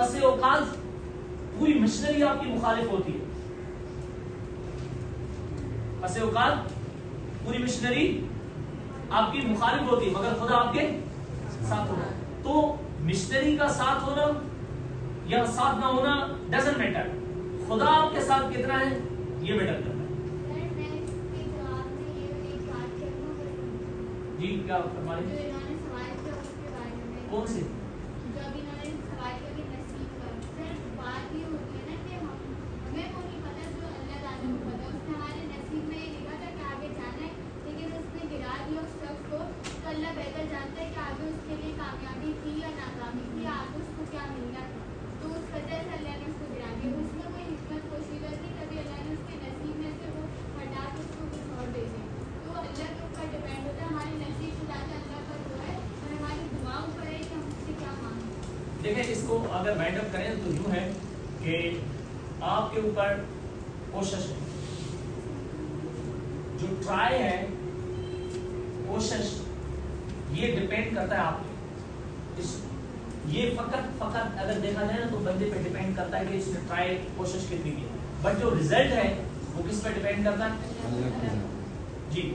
پس اوقات پوری مشنری آپ کی مخالف ہوتی ہے، پس اوقات پوری مشنری آپ کی مخالف ہوتی ہے، مگر خدا آپ کے ساتھ ہونا. تو مشنری کا ساتھ ہونا یا ساتھ نہ ہونا ڈزنٹ میٹر، خدا آپ کے ساتھ کتنا ہے یہ میٹر کرتا ہے. جی کیا فرمائیں؟ کون سے؟ اللہ بہتر جانتا ہے کہ آگے اس کے لیے کامیابی تھی یا ناکامی تھی، آگے اس کو کیا ملنا تھا، تو اس وجہ سے اللہ نے اس کو گرا دیا. اس میں کوئی حکمت پوشیدہ تھی، کبھی اللہ نے اس کے نصیب میں سے وہ ہٹا کے اس کو کچھ اور دے دیا. تو اللہ کے اوپر ڈپینڈ ہوتا ہے، ہماری نصیب خدا اللہ پر ہوا ہے اور ہماری دعاؤں پر ہے کہ ہم اس سے کیا مانگیں. دیکھیں اس کو اگر وائنڈ اپ کریں تو یوں ہے کہ آپ کے اوپر کوشش ہے، جو ٹرائی ہے کوشش یہ ڈیپینڈ کرتا ہے آپ پہ. یہ فقط اگر دیکھا جائے نا تو بندے پہ ڈیپینڈ کرتا ہے کہ اس نے ٹرائی کوشش کتنی کی، بٹ جو ریزلٹ ہے وہ کس پہ ڈیپینڈ کرتا ہے. جی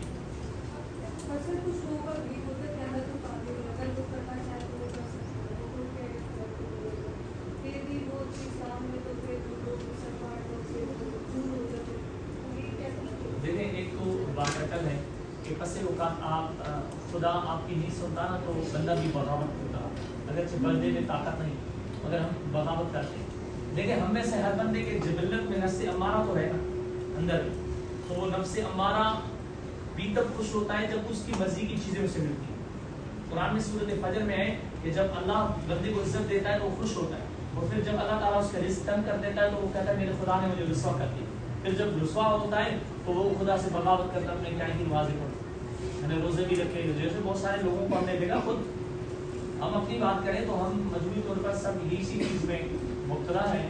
دیکھیں ایک تو بات اٹل ہے کہ پس اوقات آپ خدا آپ کی نہیں سنتا نا تو بندہ بھی بغاوت ہوتا، اگرچہ بندے میں طاقت نہیں مگر ہم بغاوت کرتے ہیں. دیکھیں ہم میں سے ہر بندے کے جبلت میں نفس امارہ تو ہے نا اندر، تو وہ نفس امارہ بھی تب خوش ہوتا ہے جب اس کی مرضی کی چیزیں اسے ملتی ہیں. قرآن میں سورۃ فجر میں ہے کہ جب اللہ بندے کو عزت دیتا ہے تو وہ خوش ہوتا ہے، اور پھر جب اللہ تعالیٰ اس کا رزق تنگ کر دیتا ہے تو وہ کہتا ہے میرے خدا نے مجھے رسوا کر دیا. پھر جب رسوا ہوتا ہے تو وہ خدا سے بغاوت کرتا ہے، اپنے کیا کی نمازیں پڑھتا ہے، میں نے روزے بھی رکھے. جیسے بہت سارے لوگوں کو ہم نے دیکھا، خود ہم اپنی بات کریں تو ہم مجموعی طور پر سب اسی چیز میں مبتلا ہیں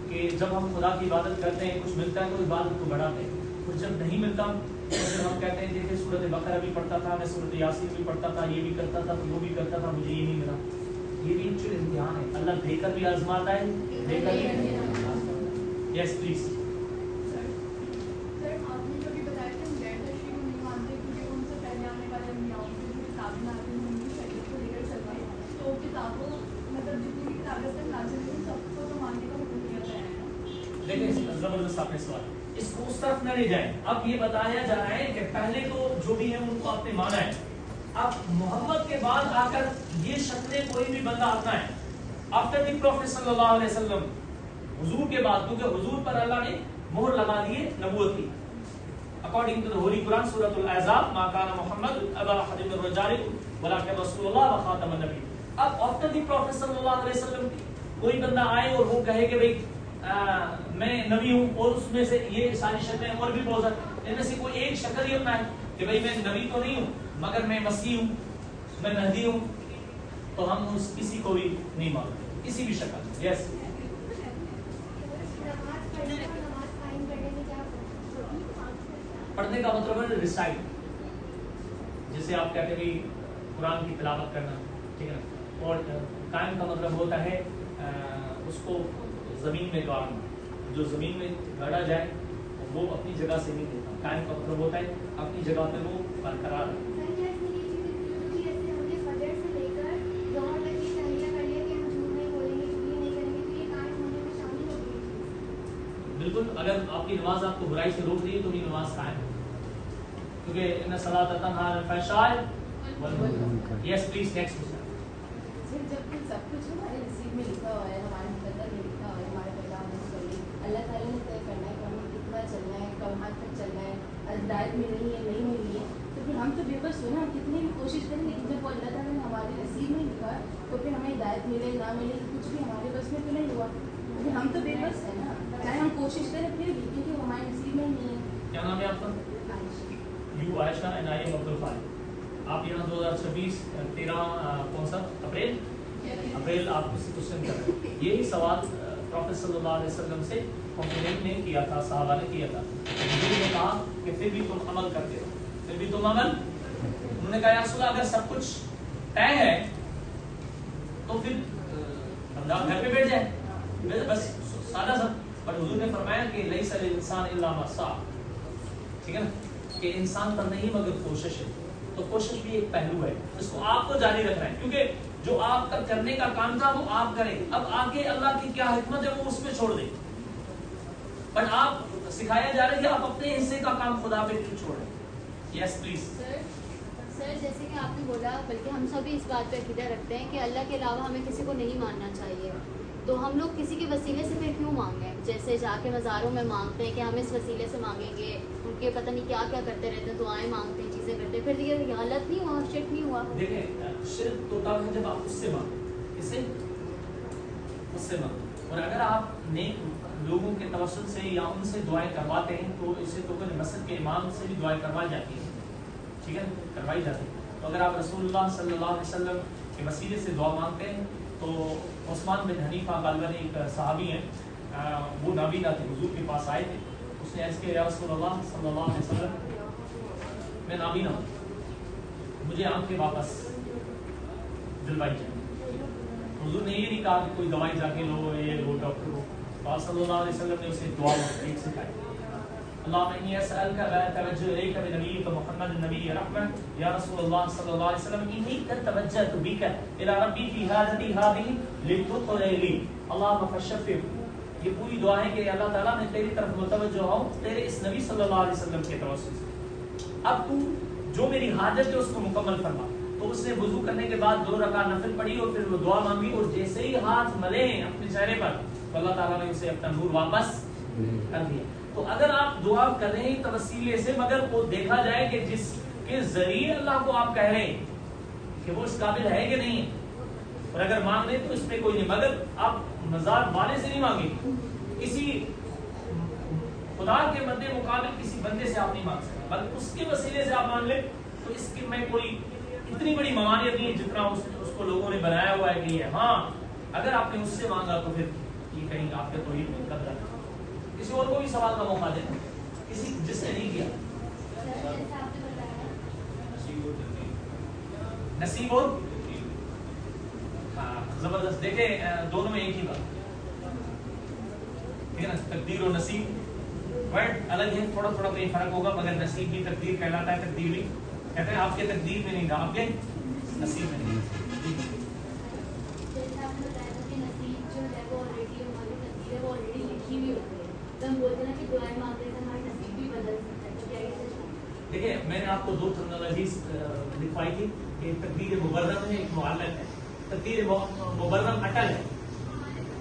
کہ جب ہم خدا کی عبادت کرتے ہیں کچھ ملتا ہے تو عبادت کو بڑھاتے ہیں، کچھ جب نہیں ملتا تو پھر ہم کہتے ہیں دیکھیں سورۃ بقرہ بھی پڑھتا تھا، میں سورۃ یاسین بھی پڑھتا تھا، یہ بھی کرتا تھا، وہ بھی کرتا تھا، مجھے یہ نہیں ملا. یہ بھی ایکچوئل امتحان ہے، اللہ دے کر بھی آزماتا ہے، دے کر بھی آزماتا ہے. یس پلیز. زبردست آپ نے سوال، اس کو اس طرف نہ لے جائیں. اب یہ بتایا جا رہا ہے کہ پہلے تو جو بھی ہے ان کو آپ نے مانا ہے، اب محمد کے بعد آ کر یہ شکلیں کوئی بھی بندہ آتا ہے آفٹر دی پروفیٹ صلی اللہ علیہ وسلم، حضور کے بعد، کیونکہ حضور پر اللہ نے مہر لگا دی ہے نبوت کی. اکارڈنگ ٹو دی ہولی قرآن سورۃ الاحزاب، ما کان محمد ابا احد من رجالکم ولکن رسول اللہ وخاتم النبی. اب آفٹر دی پروفیٹ صلی اللہ علیہ وسلم کوئی بندہ آئے اور وہ کہے کہ بھائی میں نبی ہوں اور اس میں سے یہ ساری شکلیں اور بھی بہت ساری، ان میں سے کوئی ایک شکل ہی اپنائے کہ بھائی میں نبی تو نہیں ہوں مگر میں مسیح ہوں، میں مہدی ہوں، تو ہم اس کسی کو بھی نہیں مانتے کسی بھی شکل. یس پڑھنے کا مطلب ہے ریسائٹ، جسے آپ کہتے ہیں قرآن کی تلاوت کرنا، ٹھیک ہے نا. اور قائم کا مطلب ہوتا ہے اس کو زمین میں گاڑنا، جو زمین میں گاڑا جائے وہ اپنی جگہ سے نہیں دیتا. قائم کا مطلب ہوتا ہے اپنی جگہ پہ وہ برقرار ہے. بالکل، اگر آپ کی نماز آپ کو برائی سے روک رہی ہے تو بھی نماز قائم ہے، کیونکہ ان الصلاۃ تنہی عن الفحشاء والمنکر. یس پلیز نیکسٹ کوسچن. جب سب کچھ ہمارے نصیب میں لکھا ہوا ہے، ہمارے مقدر میں لکھا ہوا ہے، ہمارے پیغام میں اللہ تعالیٰ نے طے کرنا ہے کہ ہمیں کتنا چلنا ہے، کب حد تک چلنا ہے، ہدایت مل رہی ہے نہیں مل رہی ہے، تو پھر ہم تو بے بس ہوئے نا، ہم کتنی بھی کوشش کریں لیکن جب وہ اللہ تعالیٰ نے ہمارے نصیب میں لکھا تو پھر ہمیں ہدایت ملے نہ ملے کچھ بھی ہمارے بس میں تو نہیں ہوا، کیونکہ ہم تو بے بس ہیں نا، چاہے ہم کوشش کریں پھر بھی کیونکہ وہ ہمارے نصیب میں نہیں ہے. کیا نام ہے آپ کا؟ You Ayesha and I am Abdul Alfazil. آپ یہاں 2026 13 کون سا اپریل آپ سے کوشچن کر رہے ہیں. یہی سوال پروفیٹ صلی اللہ علیہ وسلم سے کمپلینٹ نے کیا تھا، صحابہ نے کیا تھا. حضور نے کہا کہ پھر بھی تم عمل کرتے ہو، پھر بھی تم عمل. انہوں نے کہا یا رسول اللہ اگر سب کچھ طے ہے تو پھر گھر پہ بیٹھ جائے بس سادہ سا. پر حضور نے فرمایا کہ لیس الانسان الا ما سعى, ٹھیک ہے نا, کہ انسان پر نہیں مگر کوشش ہے. تو کوشش بھی ایک پہلو ہے, اس کو آپ کو جاری رکھنا ہے, کیونکہ جو آپ کا کرنے کا کام تھا وہ آپ کریں. اب آگے اللہ کی کیا حکمت ہے وہ اس پہ چھوڑ دیں. بٹ آپ سکھایا جا رہا ہے کہ آپ اپنے حصے کا کام خدا پہ کیوں چھوڑیں. یس پلیز. سر جیسے کہ آپ نے بولا, بلکہ ہم سب اس بات پہ عقیدہ رکھتے ہیں کہ اللہ کے علاوہ ہمیں کسی کو نہیں ماننا چاہیے. تو ہم لوگ کسی کے وسیلے سے پھر کیوں مانگیں؟ جیسے جا کے مزاروں میں مانگتے ہیں کہ ہم اس وسیلے سے مانگیں گے, ان کے پتہ نہیں کیا کیا کرتے رہتے ہیں, دعائیں مانگتے ہیں, چیزیں کرتے ہیں, پھر یہ غلط نہیں ہوا, شرک نہیں ہوا؟ دیکھیں شرک تو تب ہے جب آپ اس سے مانگیں, اس سے مانگیں. اور اگر آپ نیک لوگوں کے توسط سے یا ان سے دعائیں کرواتے ہیں تو اسے تو مسجد کے امام سے بھی دعائیں کروائی جاتی ہیں, ٹھیک ہے, کروائی جاتی ہے. تو اگر آپ رسول اللہ صلی اللہ علیہ وسلم کے وسیلے سے دعا مانگتے ہیں تو عثمان بن حنیفہ غالباً ایک صحابی ہیں, وہ نابینا تھے, حضور کے پاس آئے تھے. اس نے عرض کیا یا رسول اللہ صلی اللہ علیہ وسلم میں نابینا ہوں, مجھے آنکھیں واپس دلوائی جائیں. حضور نے یہ نہیں کہا کہ کوئی دوائی جا کے لو, یہ لو, ڈاکٹر ہو. آپ صلی اللہ علیہ وسلم نے اسے دعا ایک سکھائی, اللهم انی اسألک واتوجه الیک بنبیک محمد النبی رحمہ یا رسول اللہ صلی اللہ علیہ وسلم انی قد توجهت بک الی ربی فی حاجتی هذه لتقضی لی اللهم فشفع. یہ پوری دعا ہے کہ اللہ تعالیٰ میں تیری طرف متوجہ ہوں تیرے اس نبی صلی اللہ علیہ وسلم کے توسط سے, اب تو جو میری حاجت ہے اس کو مکمل فرما. تو اس نے وضو کرنے کے بعد 2 رکعت نفل پڑھی اور پھر وہ دعا مانگی, اور جیسے ہی ہاتھ ملے اپنے چہرے پر تو اللہ تعالیٰ نے اسے اپنا نور واپس کر دیا. تو اگر آپ دعا کر رہے ہیں توسیلے سے, مگر وہ دیکھا جائے کہ جس کے ذریعے اللہ کو آپ کہہ رہے ہیں کہ وہ اس قابل ہے کہ نہیں ہے, اور اگر مانگ لیں تو اس پہ کوئی نہیں. مگر آپ مزار والے سے نہیں مانگیں, کسی خدا کے بندے مقابل کسی بندے سے آپ نہیں مانگ سکتے, بلکہ اس کے وسیلے سے آپ مانگ لیں. تو اس کی میں کوئی اتنی بڑی ممانعت نہیں ہے جتنا اس کو لوگوں نے بنایا ہوا ہے کہ یہ ہاں اگر آپ نے اس سے مانگا تو پھر یہ کہیں آپ کے توحید میں قدر ہے. کسی اور کو بھی سوال کا موقع دیں, کسی جس نے نہیں کیا. نصیب اور زبردست. دیکھیں دونوں میں ایک ہی بات, ٹھیک ہے نا, تقدیر اور نصیب ورڈ الگ ہے, تھوڑا تھوڑا کوئی فرق ہوگا, مگر نصیب بھی تقدیر کہلاتا ہے, تقدیر بھی کہتے ہیں آپ کے تقدیر میں نہیں تھا, آپ کے نصیب میں نہیں. جیسے آپ نے بتایا تھا کہ نصیب جو ہے وہ آلریڈی ہماری تقدیر ہے, وہ آلریڈی لکھی ہوئی ہوتی ہے, تو ہم بولتے ہیں کہ دعائیں مانگتے ہیں ہمارا نصیب بھی بدل سکتا ہے, تو کیا یہ سچ ہے؟ دیکھیں میں نے آپ کو 2 ٹرمینالوجیز لکھوائی تھی, ایک تقدیر مبرم ہے, ایک معلق ہے. تقدیر مبرم اٹل ہے,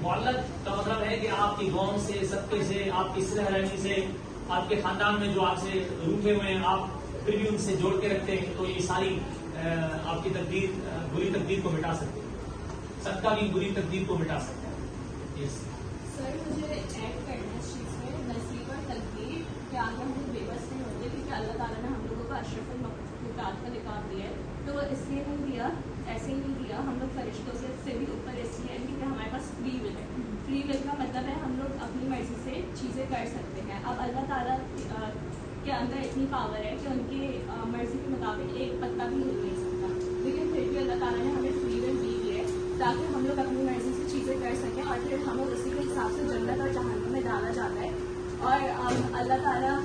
معلق کا مطلب ہے کہ آپ کی قوم سے, صدقے سے, آپ کی صلح رحمی سے, آپ کے خاندان میں جو آپ سے روٹھے ہوئے ہیں آپ پھر بھی ان سے جوڑ کے رکھتے ہیں, تو یہ ساری آپ کی تقدیر, بری تقدیر کو مٹا سکتے ہیں. صدقہ بھی بری تقدیر کو مٹا سکتا ہے. یس سر مجھے ایڈ کرنا ہے اس چیز میں, نصیب اور تقدیر کہ آگے ہم لوگ بے بس نہیں ہوتے, کیونکہ اللہ تعالیٰ نے ہم لوگوں کو اشرف المخلوقات کا لقاب دیا ہے, تو اس لیے نہیں دیا, ایسے ہی نہیں دیا. ہم لوگ فرشتوں سے بھی اوپر اس لیے کیونکہ ہمارے پاس فری ول ہے. فری ول کا مطلب ہے ہم لوگ اپنی مرضی سے چیزیں کر سکتے ہیں. اب اللہ تعالیٰ کے اندر اتنی پاور ہے کہ ان کی مرضی کے مطابق ایک پتا بھی ہل نہیں سکتا, لیکن پھر بھی اللہ تعالیٰ نے ہمیں فری ول دی ہے تاکہ ہم لوگ اپنی مرضی سے چیزیں کر سکیں, اور پھر ہمیں اسی کے حساب سے جنت اور جہنم میں ڈالا جاتا ہے. اور اللہ تعالیٰ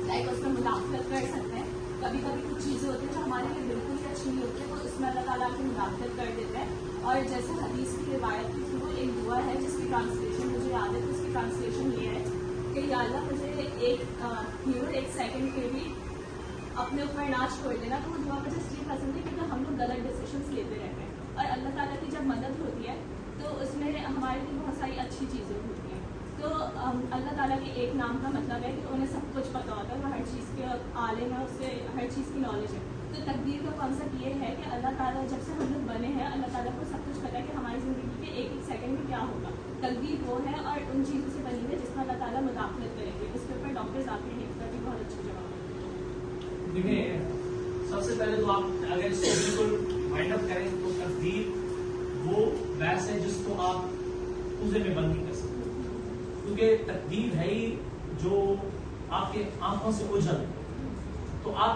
لائک اس میں مداخلت کر سکتے ہیں. کبھی کبھی کچھ چیزیں ہوتی ہیں جو ہمارے لیے بالکل ہی اچھی نہیں ہوتی ہے, تو اس میں اللہ تعالیٰ کی مداخلت کر دیتے ہیں. اور جیسے حدیث کی روایت کی تھی, وہ ایک دعا ہے جس کی ٹرانسلیشن مجھے یاد ہے, تو اس کی ٹرانسلیشن یہ ہے کہ یا اللہ مجھے ایک سیکنڈ کے بھی اپنے اوپر نہ چھوڑ دینا. تو وہ دعا مجھے اس لیے پسند ہے کیونکہ ہم لوگ غلط ڈیسیشنس لیتے رہتے ہیں, اور اللہ تعالیٰ کی جب مدد ہوتی ہے تو اس میں ہمارے لیے بہت ساری اچھی چیزیں ہوتی ہیں. تو اللہ تعالیٰ کے ایک نام کا مطلب ہے کہ انہیں سب کچھ پتہ ہوتا ہے, وہ ہر چیز کے عالم ہے, اس سے ہر چیز کی نالج ہے. تو تقدیر کا کانسیپٹ یہ ہے کہ اللہ تعالیٰ جب سے ہم لوگ بنے ہیں, اللہ تعالیٰ کو سب کچھ پتہ ہے کہ ہماری زندگی کے ایک ایک سیکنڈ میں کیا ہوگا. تقدیر وہ ہے اور ان چیزوں سے بنی ہے جس میں اللہ تعالیٰ مداخلت کریں گے. اس کے اوپر ڈاکٹر ذاکر حفیظ کا بھی بہت اچھا جواب ہے. دیکھیں سب سے پہلے تو آپ اگر اس کو بالکل وائنڈ اپ کریں تو تقدیر وہ بحث ہے جس کو آپ کوزے میں بند نہیں کر سکتے, کیونکہ تقدیر ہے ہی جو آپ کے آنکھوں سے اوجھل, تو آپ